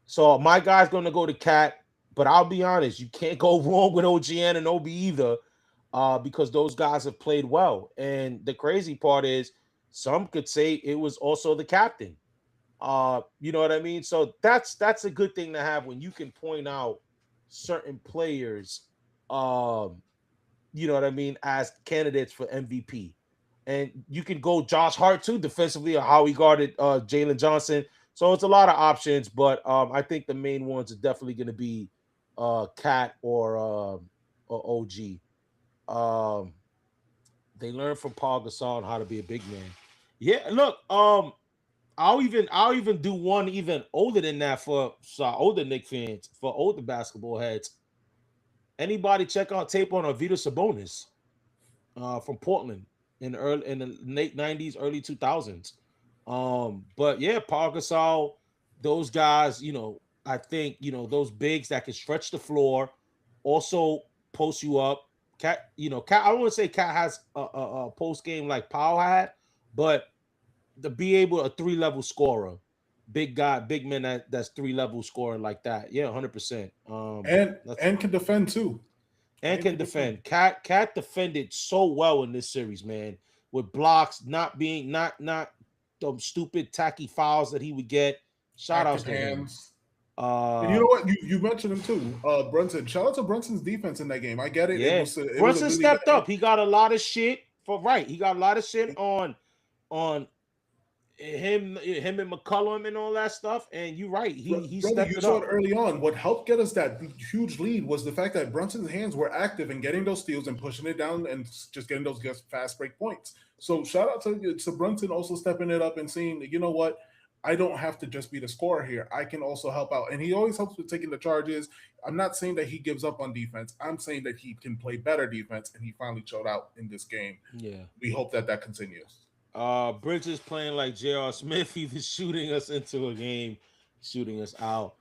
So my guy's going to go to Cat, but I'll be honest, you can't go wrong with OG Anunoby either, because those guys have played well. And the crazy part is, some could say it was also the captain. You know what I mean? So that's a good thing to have when you can point out certain players, you know what I mean, as candidates for MVP. And you can go Josh Hart too defensively, or how he guarded Jalen Johnson. So it's a lot of options, but I think the main ones are definitely going to be Cat or OG. They learned from Paul Gasol on how to be a big man. Yeah, look, I'll even do one even older than that for older Knicks fans, for older basketball heads. Anybody check out tape on Arvydas Sabonis from Portland in the late 90s, early 2000s. But yeah, Paul Gasol, those guys, I think, those bigs that can stretch the floor, also post you up, Cat, Cat. I don't want to say Cat has a post game like Powell had, but to be able a 3-level scorer, big guy, big man that's 3-level scorer like that. Yeah, 100%. And can defend too. And can defend. Cat defended so well in this series, man, with blocks, not the stupid tacky fouls that he would get. Shout outs to hands. Him. And you know what? You mentioned him too. Brunson. Shout out to Brunson's defense in that game. I get it. Yeah. Brunson really stepped up. He got a lot of shit He got a lot of shit on him and McCollum and all that stuff. And you're right. He stepped it up. You saw it early on. What helped get us that huge lead was the fact that Brunson's hands were active in getting those steals and pushing it down and just getting those fast break points. So shout out to Brunson also stepping it up and saying, you know what? I don't have to just be the scorer here. I can also help out. And he always helps with taking the charges. I'm not saying that he gives up on defense. I'm saying that he can play better defense, and he finally showed out in this game. Yeah. We hope that continues. Bridges playing like J.R. Smith. He was shooting us into a game, shooting us out.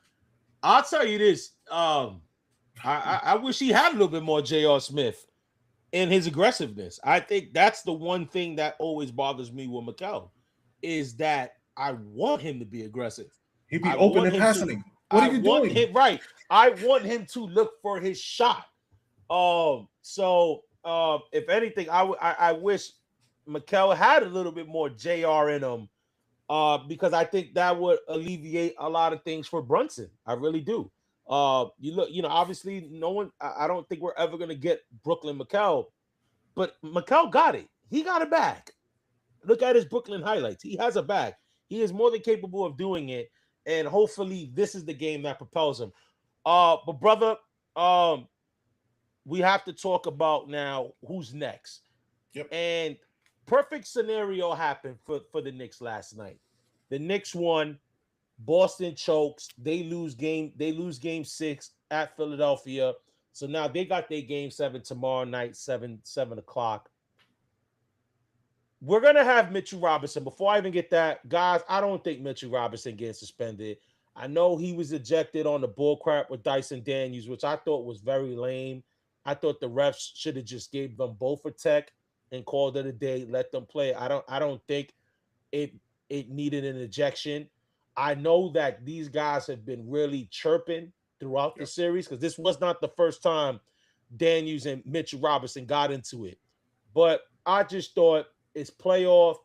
I'll tell you this. I wish he had a little bit more J.R. Smith in his aggressiveness. I think that's the one thing that always bothers me with Mikal is that I want him to be aggressive. He'd be open and passing. What are you doing? Right. I want him to look for his shot. So if anything, I wish Mikal had a little bit more JR in him, because I think that would alleviate a lot of things for Brunson. I really do. Obviously, no one. I don't think we're ever gonna get Brooklyn Mikal, but Mikal got it. He got it back. Look at his Brooklyn highlights. He has a bag. He is more than capable of doing it, and hopefully, this is the game that propels him. But brother, we have to talk about now who's next. Yep. And perfect scenario happened for the Knicks last night. The Knicks won. Boston chokes. They lose game 6 at Philadelphia. So now they got their game 7 tomorrow night, 7 o'clock. We're going to have Mitchell Robinson. Before I even get that, guys, I don't think Mitchell Robinson gets suspended. I know he was ejected on the bullcrap with Dyson Daniels, which I thought was very lame. I thought the refs should have just gave them both a tech and called it a day, let them play. I don't think it needed an ejection. I know that these guys have been really chirping throughout the series because this was not the first time Daniels and Mitchell Robinson got into it. But I just thought it's playoff.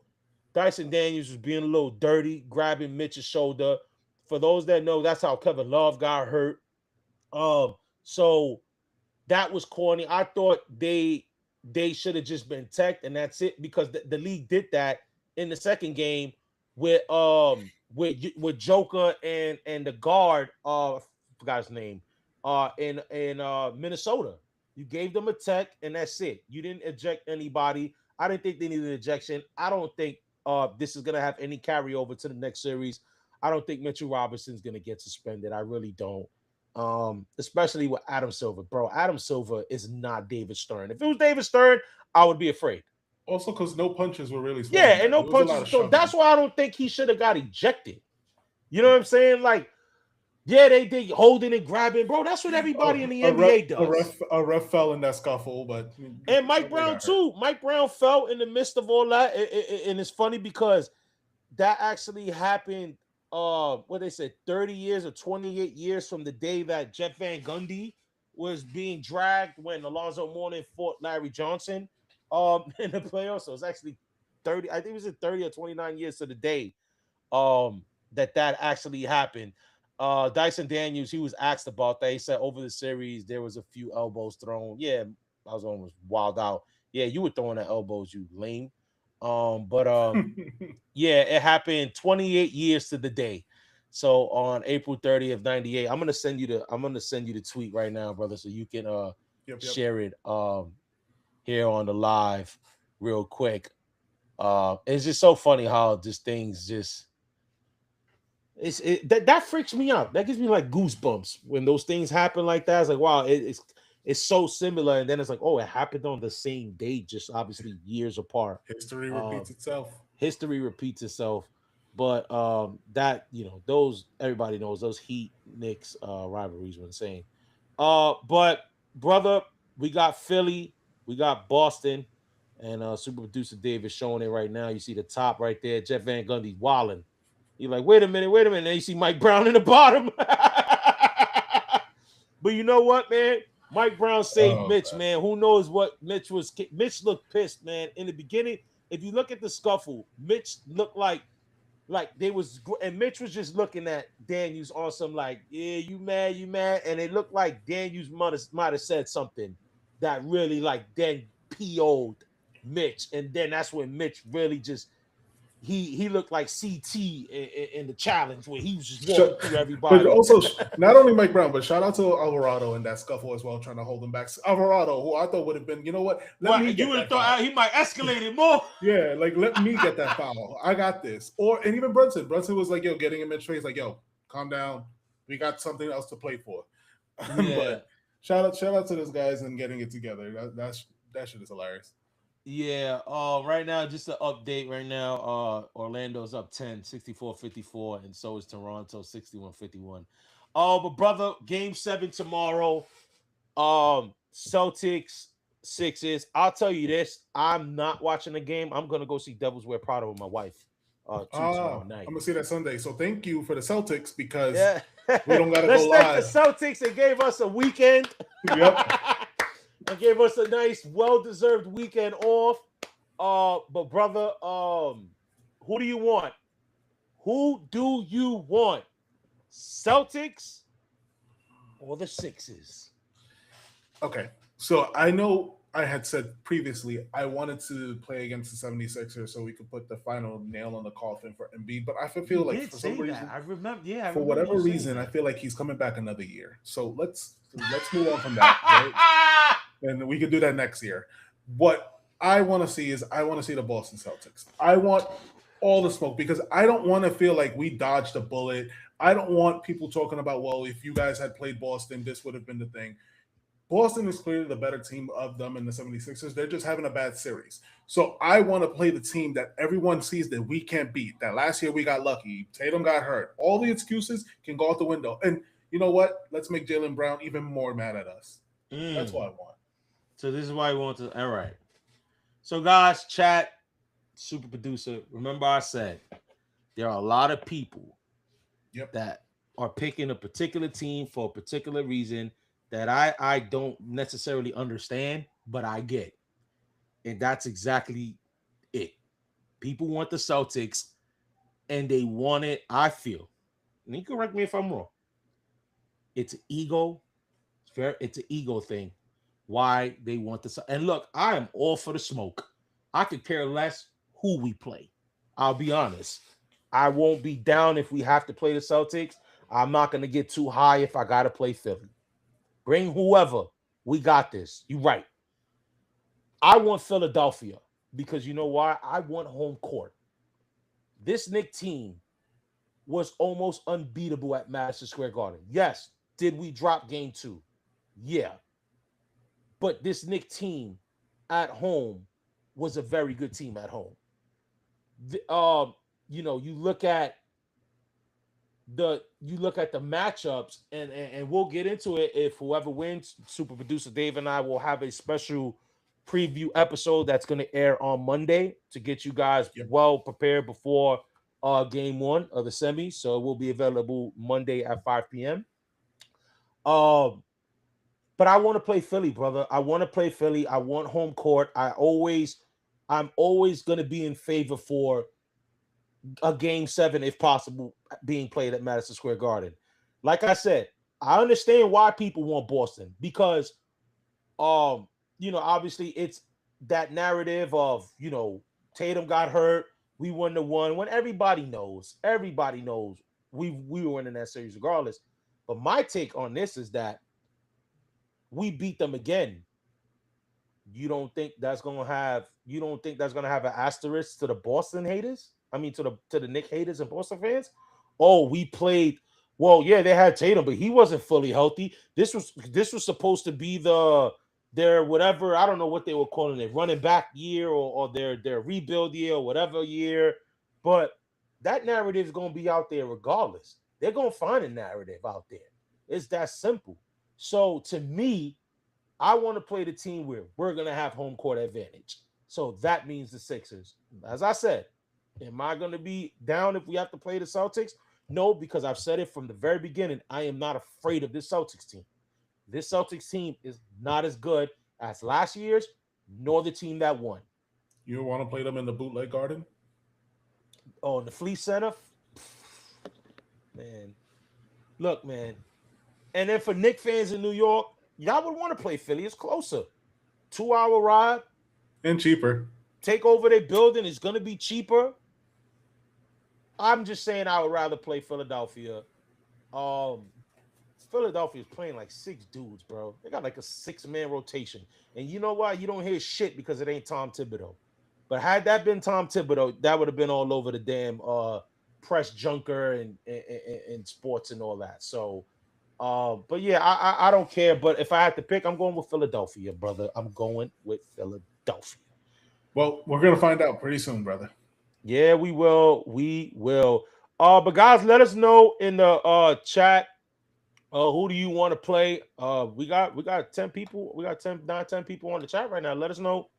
Dyson Daniels was being a little dirty, grabbing Mitch's shoulder. For those that know, that's how Kevin Love got hurt. So that was corny. I thought they should have just been teched and that's it, because the league did that in the second game with Joker and the guard, I forgot his name, in Minnesota. You gave them a tech and that's it. You didn't eject anybody. I didn't think they needed an ejection. I don't think this is gonna have any carryover to the next series. I don't think Mitchell Robinson's gonna get suspended. I really don't. Especially with Adam Silver, bro. Adam Silver is not David Stern. If it was David Stern, I would be afraid. Also, because no punches were really swung. Yeah, and no punches. So that's why I don't think he should have got ejected. You know what I'm saying? Like, yeah, they did holding and grabbing, bro. That's what everybody in the NBA does. A ref fell in that scuffle, but and Mike Brown too. Mike Brown fell in the midst of all that, and it's funny because that actually happened. What they said, 30 years or 28 years from the day that Jeff Van Gundy was being dragged when Alonzo Mourning fought Larry Johnson in the playoffs. So it's actually 30, I think it was 30 or 29 years to the day that actually happened. Dyson Daniels, he was asked about that. He said over the series there was a few elbows thrown. Yeah, I was almost wild out. Yeah, you were throwing at elbows, you lame. Yeah, it happened 28 years to the day. So on April 30th, 98. I'm gonna send you the tweet right now, brother, so you can share it here on the live real quick. It's just so funny how just things just that freaks me out. That gives me like goosebumps when those things happen like that. It's like, wow, it's so similar, and then it's like, oh, it happened on the same day, just obviously years apart. History repeats itself. History repeats itself, but that those everybody knows those Heat Knicks rivalries were insane. But brother, we got Philly We got Boston, and super producer Dave is showing it right now. You see the top right there. Jeff Van Gundy's wilding. You're like, wait a minute. And then you see Mike Brown in the bottom. But you know what, man? Mike Brown saved Mitch, man. Who knows what Mitch was? Mitch looked pissed, man. In the beginning, if you look at the scuffle, Mitch looked like they was, and Mitch was just looking at Daniels on some like, yeah, you mad, and it looked like Daniels might have said something that really like then PO'd Mitch, and then that's when Mitch really just he looked like CT in the challenge where he was just walking through everybody. But also, not only Mike Brown, but shout out to Alvarado in that scuffle as well, trying to hold him back. Alvarado, who I thought would have been, you know what? You would have thought he might escalate it more. Yeah, like let me get that foul. I got this. And even Brunson. Brunson was like, yo, getting him in face, like, yo, calm down. We got something else to play for. Yeah. But shout out to those guys and getting it together. That shit is hilarious. Yeah, right now, just an update right now, Orlando's up 10, 64-54, and so is Toronto, 61-51. But brother, game 7 tomorrow, Celtics, Sixers. I'll tell you this, I'm not watching the game. I'm going to go see Devils Wear Prada with my wife tomorrow night. I'm going to see that Sunday. So thank you for the Celtics because we don't got to go live. Let's thank the Celtics. They gave us a weekend. Yep. And gave us a nice, well-deserved weekend off. But brother, who do you want? Who do you want? Celtics or the Sixers? Okay. So I know I had said previously I wanted to play against the 76ers so we could put the final nail on the coffin for Embiid, but I feel like for some reason, I remember. Yeah, for whatever reason, I feel like he's coming back another year. So let's move on from that. Right? And we could do that next year. What I want to see is the Boston Celtics. I want all the smoke because I don't want to feel like we dodged a bullet. I don't want people talking about, well, if you guys had played Boston, this would have been the thing. Boston is clearly the better team of them and the 76ers. They're just having a bad series. So I want to play the team that everyone sees that we can't beat. That last year we got lucky. Tatum got hurt. All the excuses can go out the window. And you know what? Let's make Jaylen Brown even more mad at us. That's what I want. So this is why we want to. All right. So guys, chat, super producer. Remember I said there are a lot of people that are picking a particular team for a particular reason that I don't necessarily understand, but I get. And that's exactly it. People want the Celtics and they want it, I feel. And you correct me if I'm wrong. It's an ego. It's an ego thing. Why they want this. And look, I am all for the smoke. I could care less who we play. I'll be honest. I won't be down if we have to play the Celtics. I'm not going to get too high if I got to play Philly. Bring whoever. We got this. You're right. I want Philadelphia because you know why? I want home court. This Knicks team was almost unbeatable at Madison Square Garden. Yes. Did we drop game 2? Yeah. But this Knicks team at home was a very good team at home. You look at the matchups, and we'll get into it if whoever wins. Super producer Dave and I will have a special preview episode that's going to air on Monday to get you guys well prepared before game 1 of the semis. So it will be available Monday at 5 p.m. But I want to play Philly, brother. I want to play Philly. I want home court. I'm always going to be in favor for a game 7, if possible, being played at Madison Square Garden. Like I said, I understand why people want Boston because, obviously it's that narrative of, Tatum got hurt. We wouldn't have won when everybody knows we were winning that series regardless. But my take on this is that we beat them again. You don't think that's gonna have an asterisk to the Boston haters? I mean, to the Knicks haters and Boston fans? Oh, we played. Well, yeah, they had Tatum, but he wasn't fully healthy. This was supposed to be their whatever, I don't know what they were calling it, running back year or their rebuild year or whatever year. But that narrative is gonna be out there regardless. They're gonna find a narrative out there. It's that simple. So to me, I want to play the team where we're going to have home court advantage. So that means the Sixers. As I said, am I going to be down if we have to play the Celtics? No, because I've said it from the very beginning. I am not afraid of this Celtics team. This Celtics team is not as good as last year's, nor the team that won. You want to play them in the bootleg garden? Oh, in the Fleet Center? Man. Look, man. And then for Knicks fans in New York, y'all would want to play Philly. It's closer. 2-hour ride. And cheaper. Take over their building. It's going to be cheaper. I'm just saying I would rather play Philadelphia. Philadelphia is playing like 6 dudes, bro. They got like a 6-man rotation. And you know why? You don't hear shit because it ain't Tom Thibodeau. But had that been Tom Thibodeau, that would have been all over the damn press junker and sports and all that. So, but yeah, I don't care. But if I had to pick, I'm going with Philadelphia, brother. I'm going with Philadelphia. Well, we're going to find out pretty soon, brother. Yeah, we will. We will. But guys, let us know in the chat. Who do you want to play? We got 10 people. We got 10 people on the chat right now. Let us know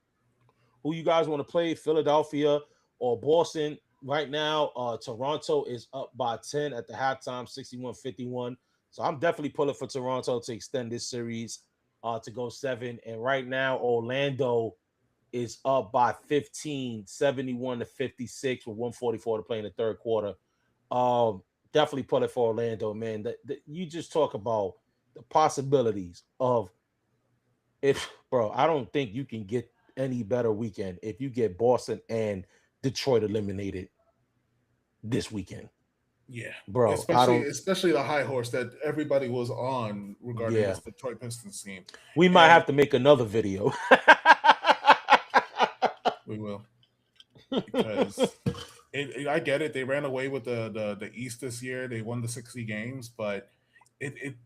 who you guys want to play, Philadelphia or Boston. Right now, Toronto is up by 10 at the halftime, 61-51. So I'm definitely pulling for Toronto to extend this series to go 7. And right now, Orlando is up by 15, 71-56 with 144 to play in the third quarter. Definitely put it for Orlando, man. You just talk about the possibilities of bro. I don't think you can get any better weekend if you get Boston and Detroit eliminated this weekend. Yeah, bro. Especially the high horse that everybody was on regarding this Detroit Pistons team. We might have to make another video. We will, because I get it. They ran away with the East this year. They won the 60 games, but it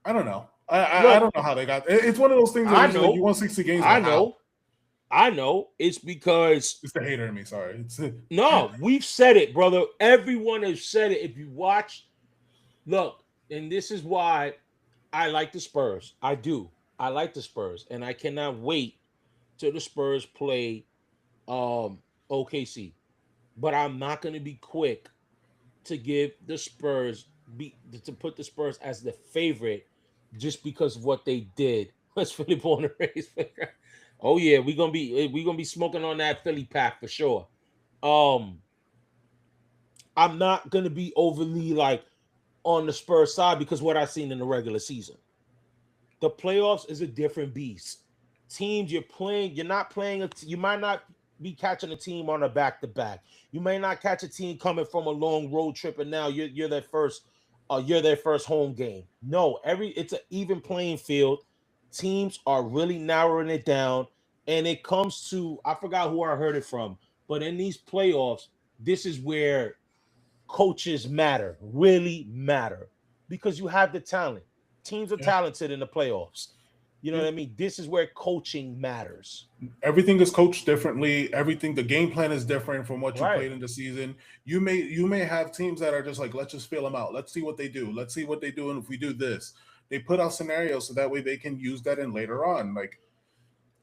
I don't know. I don't know how they got. It's one of those things. That like you won 60 games. I know. It's because it's the hater in me. Sorry. No, we've said it, brother. Everyone has said it. If you watch, look, and this is why I like the Spurs. I do. I like the Spurs, and I cannot wait till the Spurs play OKC. But I'm not going to be quick to give the Spurs to put the Spurs as the favorite just because of what they did. Let's Philly born and raised. Oh yeah, we're gonna be smoking on that Philly pack for sure. I'm not gonna be overly like on the Spurs side because what I've seen in the regular season. The playoffs is a different beast. Teams you're not playing. You might not be catching a team on a back-to-back. You may not catch a team coming from a long road trip, and now you're their first home game. No, it's an even playing field. Teams are really narrowing it down, and it comes to I forgot who I heard it from, but in these playoffs, this is where coaches really matter, because you have the talent. Teams are talented in the playoffs. You know what I mean? This is where coaching matters. Everything is coached differently. The game plan is different from what you played in the season. You may have teams that are just like, let's just feel them out. Let's see what they do. Let's see what they do. And if we do this, they put out scenarios so that way they can use that in later on. Like,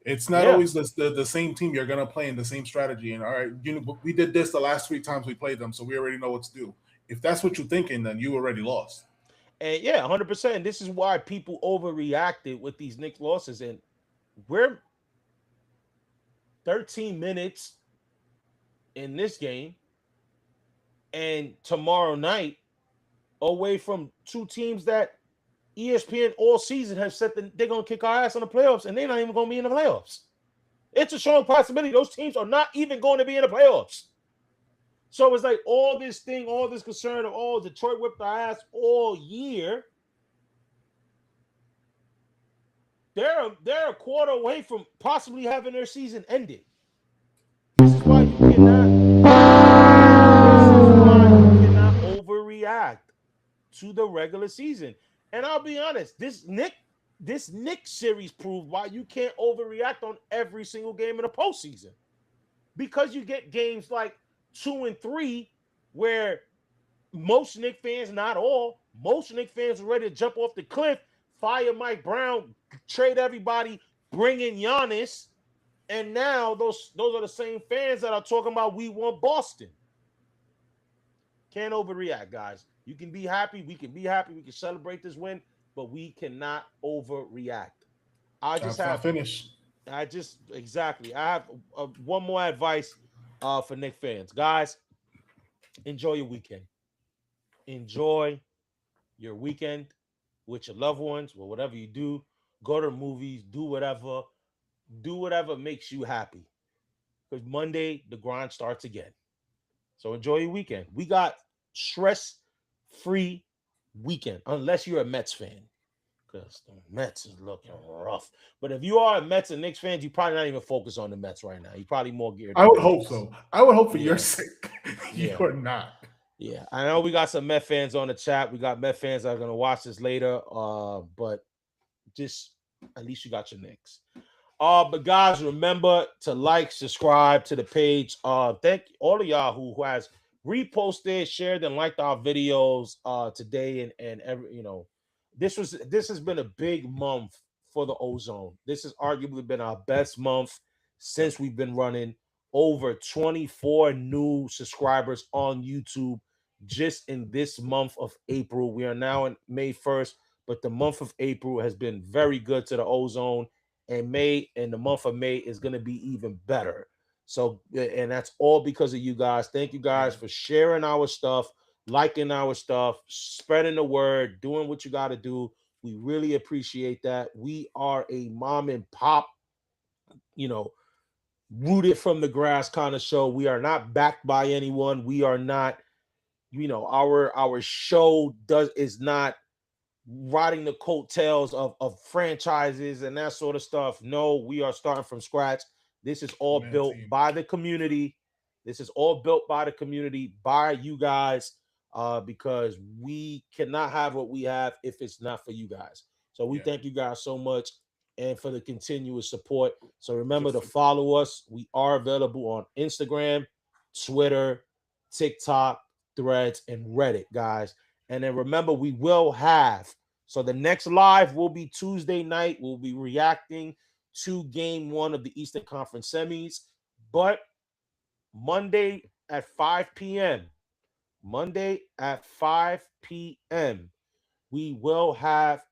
it's not always the same team you're going to play in the same strategy. And all right, we did this the last 3 times we played them, so we already know what to do. If that's what you're thinking, then you already lost. And 100%. This is why people overreacted with these Knicks losses. And we're 13 minutes in this game, and tomorrow night away from 2 teams that ESPN all season have said that they're going to kick our ass in the playoffs, and they're not even going to be in the playoffs. It's a strong possibility those teams are not even going to be in the playoffs. So it's like all this concern of, Detroit whipped our ass all year. They're a quarter away from possibly having their season ended. This is why you cannot overreact to the regular season. And I'll be honest, this Knicks series proved why you can't overreact on every single game in the postseason. Because you get games like 2 and 3 where most Knicks fans, not all, most Knicks fans are ready to jump off the cliff fire Mike Brown, trade everybody, bring in Giannis, and now those are the same fans that are talking about we want Boston. Can't overreact, guys. You can be happy. We can be happy. We can celebrate this win, but we cannot overreact. I have one more advice for Knicks fans. Guys, enjoy your weekend. Enjoy your weekend with your loved ones or whatever you do. Go to the movies, do whatever makes you happy. Because Monday, the grind starts again. So enjoy your weekend. We got stress-free weekend, unless you're a Mets fan. Because the Mets is looking rough. But if you are a Mets and Knicks fans, you probably not even focus on the Mets right now. You probably more geared. I would hope so. I would hope for your sake. You're not. Yeah, I know we got some Met fans on the chat. We got Met fans that are going to watch this later. But just at least you got your Knicks. But guys, remember to like, subscribe to the page. Thank all of y'all who has reposted, shared, and liked our videos today and every this has been a big month for the Ozone. This has arguably been our best month since we've been running. Over 24 new subscribers on YouTube just in this month of April. We are now in May 1st, but the month of April has been very good to the Ozone, and the month of May is going to be even better. So, and that's all because of you guys. Thank you guys for sharing our stuff, liking our stuff, spreading the word, doing what you got to do. We really appreciate that. We are a mom and pop, rooted from the grass kind of show. We are not backed by anyone. We are not, our show is not riding the coattails of franchises and that sort of stuff. No, we are starting from scratch. This is all built by the community. This is all built by the community, by you guys, because we cannot have what we have if it's not for you guys. So we thank you guys so much and for the continuous support. So remember to follow us. We are available on Instagram, Twitter, TikTok, Threads, and Reddit, guys. And then remember, we will have, so the next live will be Tuesday night. We'll be reacting to game 1 of the Eastern Conference semis. But Monday at 5 p.m., we will have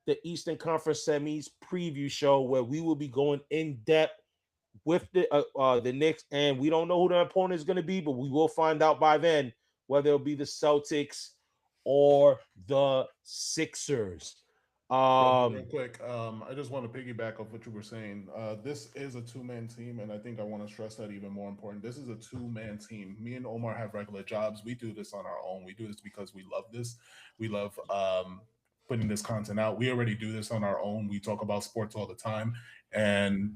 the Eastern Conference semis preview show where we will be going in depth with the Knicks, and we don't know who the opponent is going to be, but we will find out by then whether it'll be the Celtics or the Sixers. Real quick, I just want to piggyback off what you were saying. This is a two-man team, and I think I want to stress that even more important. This is a two-man team. Me and Omar have regular jobs. We do this on our own. We do this because we love this. We love putting this content out. We already do this on our own. We talk about sports all the time, and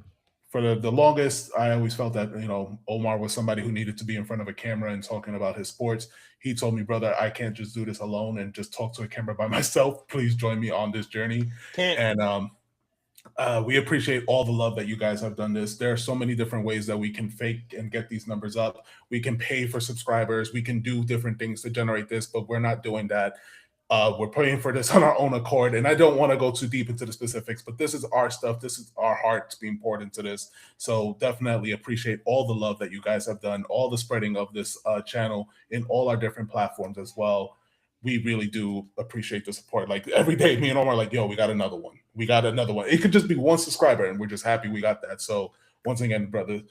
for the longest, I always felt that, Omar was somebody who needed to be in front of a camera and talking about his sports. He told me, brother, I can't just do this alone and just talk to a camera by myself. Please join me on this journey. And we appreciate all the love that you guys have done this. There are so many different ways that we can fake and get these numbers up. We can pay for subscribers. We can do different things to generate this, but we're not doing that. We're paying for this on our own accord, and I don't want to go too deep into the specifics, but this is our stuff. This is our hearts being poured into this. So definitely appreciate all the love that you guys have done, all the spreading of this channel in all our different platforms as well. We really do appreciate the support. Like every day, me and Omar are like, yo, we got another one. We got another one. It could just be one subscriber, and we're just happy we got that. So once again, brother,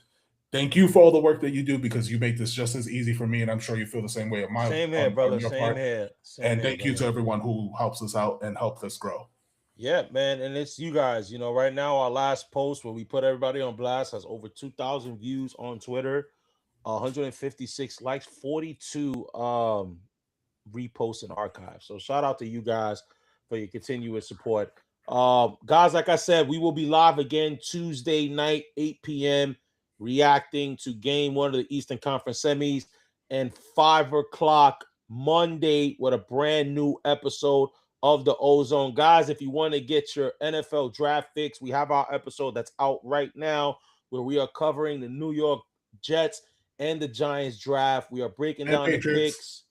thank you for all the work that you do, because you make this just as easy for me, and I'm sure you feel the same way of my same here, brother. Same here. And thank you to everyone who helps us out and helped us grow. Yeah, man, and it's you guys. Right now our last post where we put everybody on blast has over 2,000 views on Twitter, 156 likes, 42 reposts and archives. So shout out to you guys for your continuous support. Guys, like I said, we will be live again Tuesday night, 8 p.m. reacting to game 1 of the Eastern Conference semis, and 5 o'clock Monday with a brand new episode of the Ozone. Guys, if you want to get your NFL draft fix, we have our episode that's out right now where we are covering the New York Jets and the Giants draft. We are breaking down the picks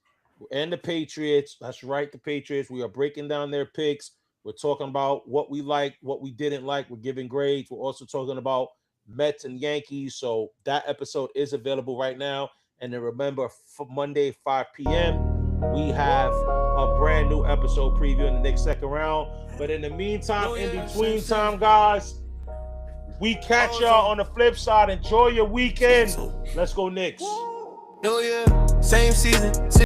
and the Patriots. That's right, the Patriots. We are breaking down their picks. We're talking about what we like, what we didn't like. We're giving grades. We're also talking about Mets and Yankees. So that episode is available right now. And then remember, for Monday, 5 p.m., we have a brand new episode previewing the Knicks second round. But in the meantime, in between time, guys, we catch y'all on the flip side. Enjoy your weekend. Let's go Knicks. No, yeah, same season.